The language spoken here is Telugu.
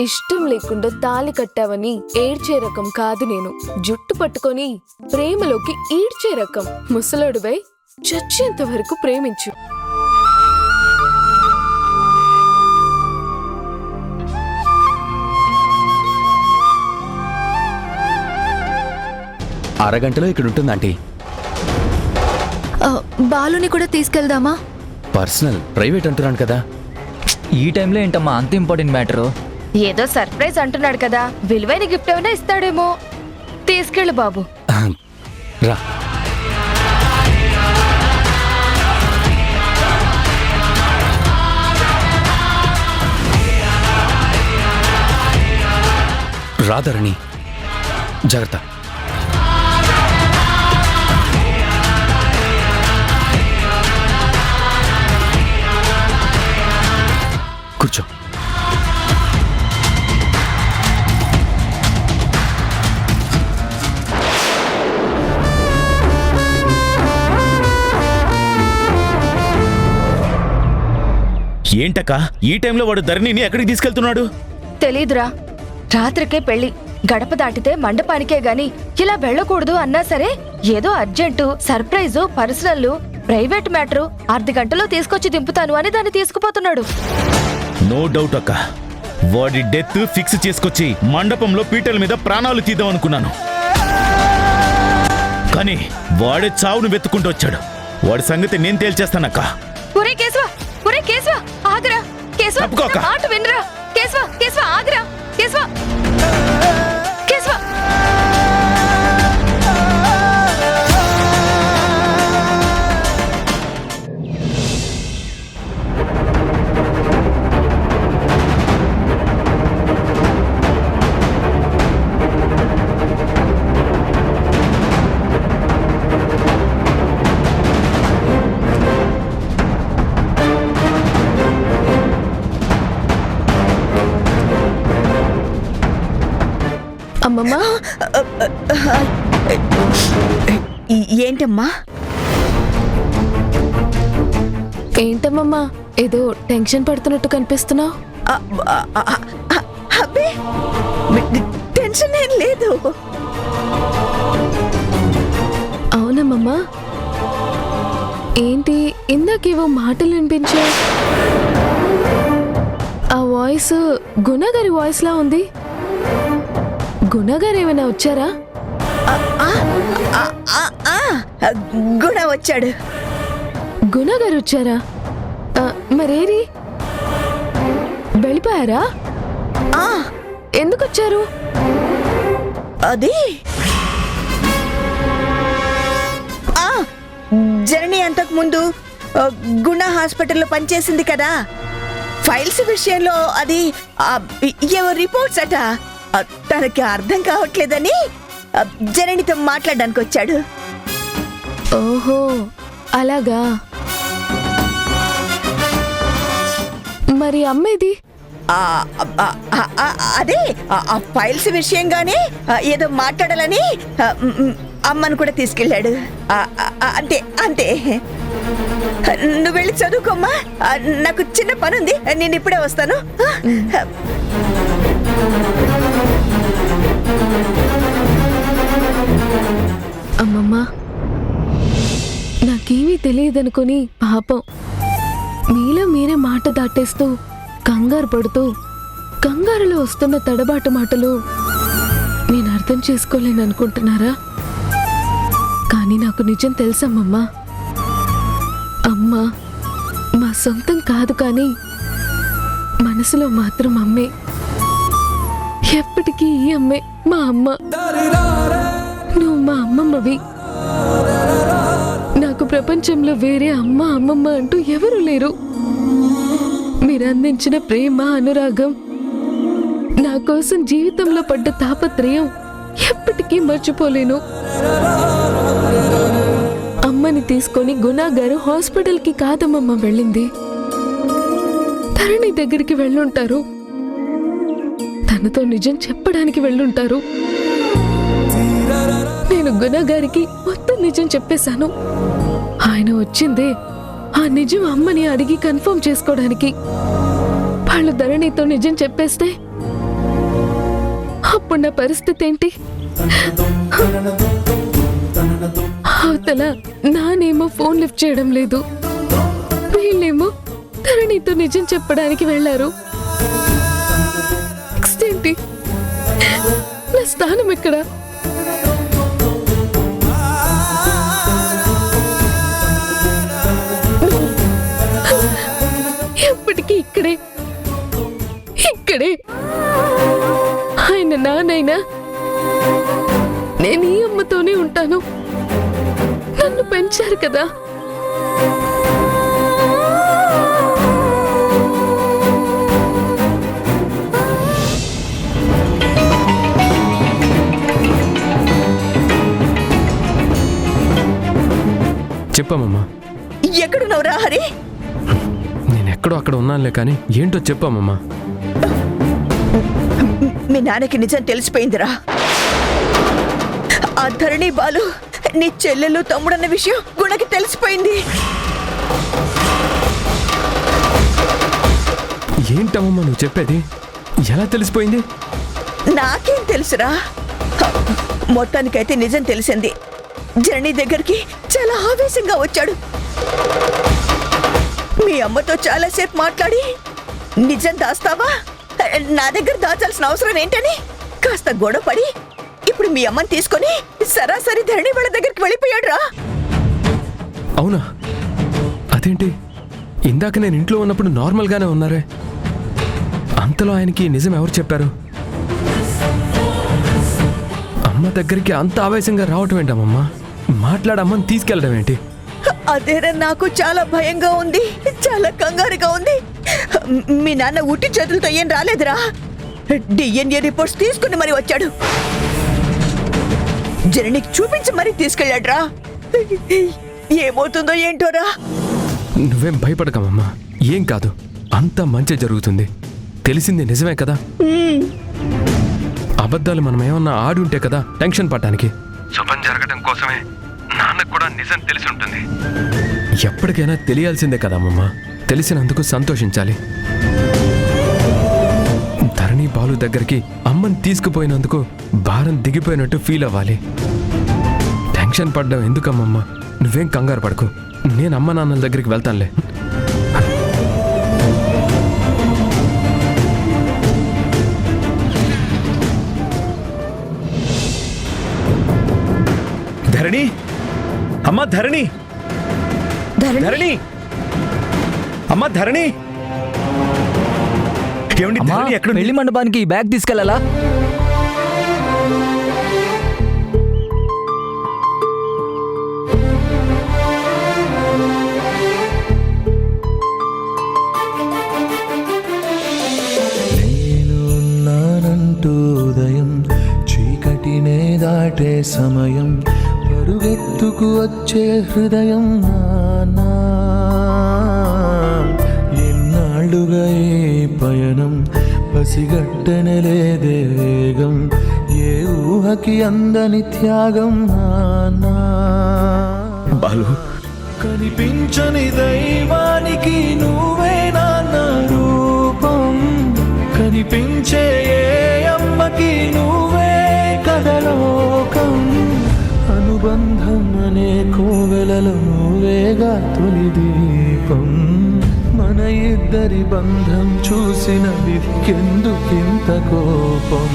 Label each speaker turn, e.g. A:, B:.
A: ఇష్టం లేకుండా తాళి కట్టావని ఏడ్చే రకం కాదు నేను. జుట్టు పట్టుకొని ప్రేమలోకి ఈడ్చే రకం. ముసలాడువై చచ్చేంత వరకు ప్రేమించు.
B: అరగంటలో ఇక్కడ ఉంటుంది ఆంటీ.
C: బాలుని కూడా తీసుకెళ్దామా?
B: పర్సనల్ ప్రైవేట్ అంటున్నాను కదా.
D: ఈ టైంలో ఏంటమ్మా అంత ఇంపార్టెంట్ మ్యాటరు?
C: ఏదో సర్ప్రైజ్ అంటున్నాడు కదా, విలువైన గిఫ్ట్ ఏమైనా ఇస్తాడేమో. తీసుకెళ్ళు బాబు.
B: రా. రాధరణి జాగ్రత్త. కూర్చో.
E: ఏంటక్క ఈ టైంలో వాడు ధరణిని ఎక్కడికి తీసుకెళ్తున్నాడు?
C: తెలీదురా, రాత్రికే పెళ్లి. గడప దాటితే మండపానికే గాని ఇలా వెళ్ళకూడదు అన్నా సరే ఏదో urgent, surprise, personal, private matter అర్ధగంటలో తీసుకొచ్చి దింపుతాను అని దాన్ని తీసుకుపోతున్నాడు.
E: నో డౌట్ అక్క, వాడి డెత్ ఫిక్స్ చేసుకొచ్చి మండపంలో పీటల మీద ప్రాణాలు తీద్దాం అనుకున్నాను. కానీ వాడే చావును వెతుక్కుంటూ వచ్చాడు. వాడి సంగతి నేను తేల్చేస్తానక్క.
C: ఒరే కేశవ, ఒరే కేశవ, ఆగరా. కేశవ,
E: తప్పుకోక.
C: మాట వినరా. కేశవ, కేశవ, ఆగరా. కేశవ, కేశవ.
A: అమ్మమ్మా,
F: ఏంటమ్మా?
A: ఏంటమ్మమ్మా ఏదో టెన్షన్ పడుతున్నట్టు కనిపిస్తున్నావు?
F: అబ్బే, టెన్షన్ ఏం లేదు.
A: అవునమ్మమ్మా, ఏంటి ఇందాకేవో మాటలు వినిపించా? ఆ వాయిస్ గుణగారి వాయిస్ లా ఉంది. గుణగారు ఏమైనా వచ్చారా?
F: గుణ వచ్చాడు.
A: గుణగారు వచ్చారా? మరేరి వెళ్ళిపోయారా? ఎందుకు వచ్చారు?
F: అది జనని అంతకు ముందు గుణ హాస్పిటల్లో పనిచేసింది కదా. ఫైల్స్ విషయంలో అది ఏవో రిపోర్ట్స్ అట. తనకి అర్థం కావట్లేదని జననితో మాట్లాడడానికి వచ్చాడు.
A: ఓహో, అలాగా. మరి అమ్మేది?
F: అదే ఆ ఫైల్స్ విషయంగానే ఏదో మాట్లాడాలని అమ్మను కూడా తీసుకెళ్ళాడు. అంతే అంతే. నువ్వు వెళ్ళి చదువుకోమ్మా, నాకు చిన్న పని ఉంది, నేను ఇప్పుడే వస్తాను.
A: అమ్మమ్మ, నాకేమీ తెలియదనుకుని పాపం మీలో మీరే మాట దాటేస్తూ కంగారు పడుతూ కంగారులో వస్తున్న తడబాటు మాటలు నేను అర్థం చేసుకోలేననుకుంటున్నారా? కానీ నాకు నిజం తెలుసమ్మమ్మ. అమ్మ మా సొంతం కాదు, కానీ మనసులో మాత్రం అమ్మే. ఎప్పటికీ ఈ అమ్మే మా అమ్మ. నువ్వు మా అమ్మమ్మవి. నాకు ప్రపంచంలో వేరే అమ్మ అమ్మమ్మ అంటూ ఎవరు లేరు. మీరు అందించిన ప్రేమ, అనురాగం, నా కోసం జీవితంలో పడ్డ తాపత్రయం ఎప్పటికీ మర్చిపోలేను. అమ్మని తీసుకొని గుణగారు హాస్పిటల్కి కాదమ్మమ్మ వెళ్ళింది, ధరణి దగ్గరికి వెళ్ళుంటారు. తనతో నిజం చెప్పడానికి వెళ్ళుంటారు. నేను గుణగారికి మొత్తం నిజం చెప్పేశాను. ఆయన వచ్చిందే ఆ నిజం అమ్మని అడిగి కన్ఫర్మ్ చేసుకోవడానికి. వాళ్ళు ధరణితో నిజం చెప్పేస్తే అప్పుడు నా పరిస్థితి ఏంటి? అవతల నానేమో ఫోన్ లిఫ్ట్ చేయడం లేదు, వీళ్ళేమో ధరణితో నిజం చెప్పడానికి వెళ్ళారు. నెక్స్ట్ ఏంటి? నా స్థానం ఎక్కడ? ఎప్పటికీ ఇక్కడే ఇక్కడే. ఆయన నానైనా నేను ఈ అమ్మతోనే ఉంటాను. నన్ను పెంచారు కదా.
G: చెప్పమ్మా.
F: ఎక్కడున్నావురా హరి?
G: నేను ఎక్కడో అక్కడ ఉన్నానులే, కానీ ఏంటో చెప్పమ్మా.
F: మీ నాన్నకి నిజం తెలిసిపోయిందిరా. ఆ ధరణి బాలు నీ చెల్లెలు తమ్ముడన్న విషయం గుణకి తెలిసిపోయింది.
G: ఏంటమ్మా నువ్వు చెప్పేది? ఎలా తెలిసిపోయింది?
F: నాకేం తెలుసురా. మొత్తానికైతే నిజం తెలిసింది. జర్నీ దగ్గరికి చాలా ఆవేశంగా వచ్చాడు. మీ అమ్మతో చాలాసేపు మాట్లాడి నిజం దాస్తావా, నా దగ్గర దాచాల్సిన అవసరం ఏంటని కాస్త గొడవపడి ఇప్పుడు మీ అమ్మని తీసుకొని సరాసరి ధరణి వాళ్ళ దగ్గరికి వెళ్ళిపోయాడు రా.
G: అవునా? అదేంటి, ఇందాక నేను ఇంట్లో ఉన్నప్పుడు నార్మల్గానే ఉన్నారే, అంతలో ఆయనకి నిజం ఎవరు చెప్పారు? అమ్మ దగ్గరికి అంత ఆవేశంగా రావటం ఏంటమ్మా? మాట్లాడమ్మని తీసుకెళ్ళడం ఏంటి?
F: అదేరా నాకు చాలా భయంగా ఉంది, చాలా కంగారుగా ఉంది. మీ నాన్న ఉట్టి చేతులతో ఏం రాలేదురా. డిఎన్ఏ రిపోర్ట్స్ తీసుకుని మరి వచ్చాడు. జననికి చూపించి మరీ తీసుకెళ్ళాడ్రా. ఏమవుతుందో ఏంటోరా.
G: నువ్వేం భయపడకమ్మా, ఏం కాదు, అంతా మంచి జరుగుతుంది. తెలిసింది నిజమే కదా. అబద్ధాలు మనం ఏమన్నా ఆడుంటే కదా టెన్షన్ పడటానికి. శుభం జరగడం కోసమే నాన్నకు కూడా నిజం తెలిసి ఉంటుంది. ఎప్పటికైనా తెలియాల్సిందే కదమ్మా. తెలిసినందుకు సంతోషించాలి. ధరణి బాలు దగ్గరికి అమ్మని తీసుకుపోయినందుకు భారం దిగిపోయినట్టు ఫీల్ అవ్వాలి. టెన్షన్ పడ్డం ఎందుకమ్మమ్మా? నువ్వేం కంగారు పడకు, నేను అమ్మ నాన్నల దగ్గరికి వెళ్తానులే.
E: ధరణి, అమ్మా ధరణి, ధరణి, అమ్మా ధరణి. ఏమండి ధరణి ఎక్కడ?
D: పెళ్లి మండపానికి ఈ బ్యాగ్ తీసుకెళ్ళాలా?
H: ఉదయం చీకటినే దాటే సమయం, పరుగెత్తుకు వచ్చే హృదయం నానా. ఎన్నాళ్ళుగా ఈ పయనం, పసిగట్టనలేదే వేగం, ఏ ఊహకి అందని త్యాగం నానా.
E: బాలు,
H: కనిపించని దైవానికి నువ్వే నాన్న రూపం, కనిపించే ఏ అమ్మకి నువ్వే కథలోకం. అనుబంధం అనే కోవెలలో నువ్వేగా తొలి దీపం. మన ఇద్దరి బంధం చూసిన విధికెందుకింత కోపం?